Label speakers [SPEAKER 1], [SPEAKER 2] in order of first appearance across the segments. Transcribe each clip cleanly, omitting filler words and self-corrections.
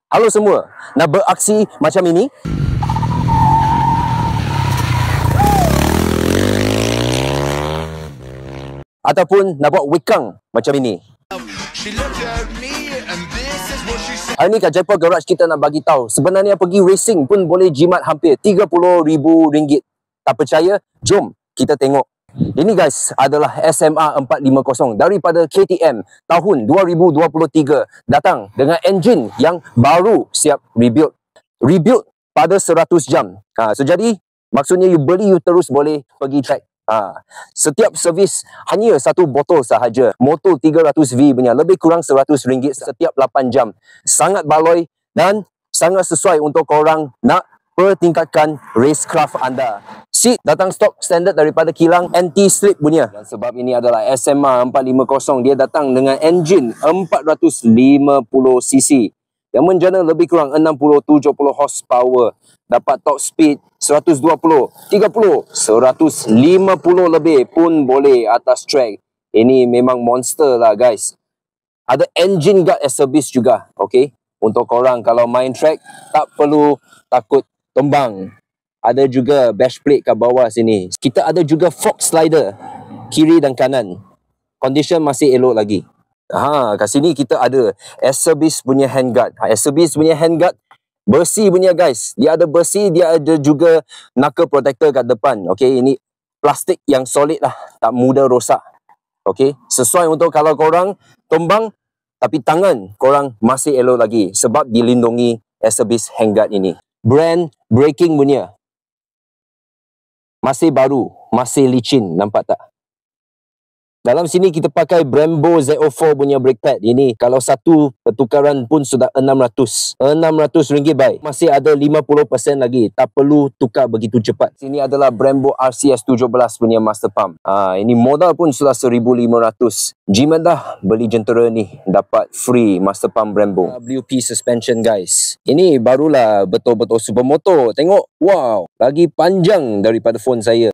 [SPEAKER 1] Halo semua, nak beraksi macam ini? Ataupun nak buat wekang macam ini? Hari ni kat Jaipur Garage kita nak bagi tahu, sebenarnya pergi racing pun boleh jimat hampir RM30,000. Tak percaya? Jom kita tengok. Ini guys adalah SMA 450 daripada KTM tahun 2023, datang dengan enjin yang baru siap rebuild. Rebuild pada 100 jam. So jadi maksudnya you beli, you terus boleh pergi track. Setiap servis hanya satu botol sahaja. Motor 300V punya, lebih kurang RM100 setiap 8 jam. Sangat baloi dan sangat sesuai untuk korang nak pertingkatkan racecraft anda. Seat datang stok standard daripada kilang, anti-slip punya. Dan sebab ini adalah SMA 450, dia datang dengan enjin 450cc yang menjana lebih kurang 60-70 horsepower. Dapat top speed 120, 30, 150 lebih pun boleh atas track. Ini memang monster lah guys. Ada engine guard as service juga, okay? Untuk korang kalau main track tak perlu takut tumbang. Ada juga bash plate kat bawah sini. Kita ada juga fork slider kiri dan kanan. Condition masih elok lagi. Kat sini kita ada S-Service punya handguard. S-Service punya handguard bersih punya guys. Dia ada bersih, dia ada juga knuckle protector kat depan. Okay, ini plastik yang solid lah, tak mudah rosak. Okay, sesuai untuk kalau korang tumbang tapi tangan korang masih elok lagi sebab dilindungi S-Service handguard ini. Brand braking punya masih baru, masih licin, nampak tak? Dalam sini kita pakai Brembo Z04 punya brake pad. Ini kalau satu pertukaran pun sudah RM600 baik. Masih ada 50% lagi. Tak perlu tukar begitu cepat. Sini adalah Brembo RCS17 punya master pump. Ini modal pun sudah RM1,500. Jimat dah beli jentera ni, dapat free master pump Brembo. WP suspension guys. Ini barulah betul-betul supermoto. Tengok, wow, lagi panjang daripada phone saya.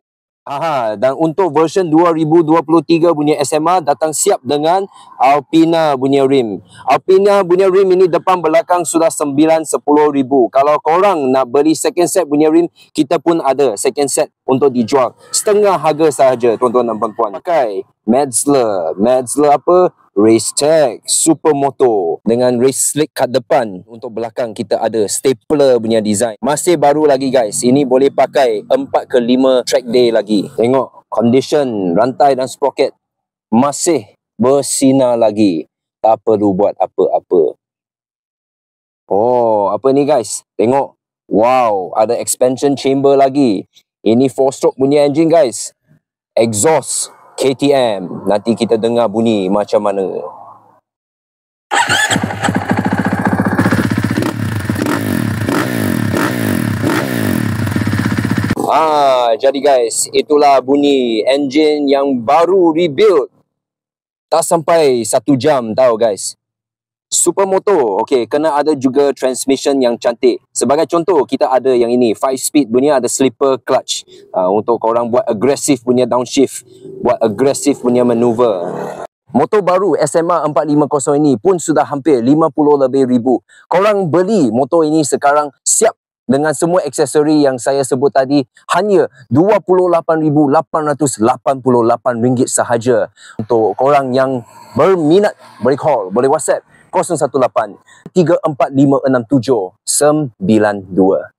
[SPEAKER 1] Dan untuk version 2023 punya SMA datang siap dengan Alpina punya rim. Alpina punya rim ini depan belakang sudah 9-10 ribu. Kalau korang nak beli second set punya rim, kita pun ada second set untuk dijual. Setengah harga sahaja tuan-tuan dan puan-puan. Pakai Medzler apa? Racetech Supermoto dengan race slick kat depan. Untuk belakang kita ada stapler punya design. Masih baru lagi guys. Ini boleh pakai 4 ke 5 track day lagi. Tengok condition rantai dan sprocket masih bersinar lagi. Tak perlu buat apa-apa. Oh, apa ni guys? Tengok. Wow, ada expansion chamber lagi. Ini 4-stroke punya engine guys. Exhaust KTM. Nanti kita dengar bunyi macam mana. Jadi guys, itulah bunyi engine yang baru rebuild. Tak sampai 1 jam tau guys. Supermoto, okay, kena ada juga transmission yang cantik. Sebagai contoh, kita ada yang ini 5-speed punya, ada slipper clutch. Untuk korang buat agresif punya downshift, buat agresif punya maneuver. Motor baru SMA 450 ini pun sudah hampir 50 lebih ribu. Korang beli motor ini sekarang siap dengan semua aksesori yang saya sebut tadi, hanya RM28,888 sahaja. Untuk korang yang berminat, boleh call, boleh WhatsApp 018 3456792.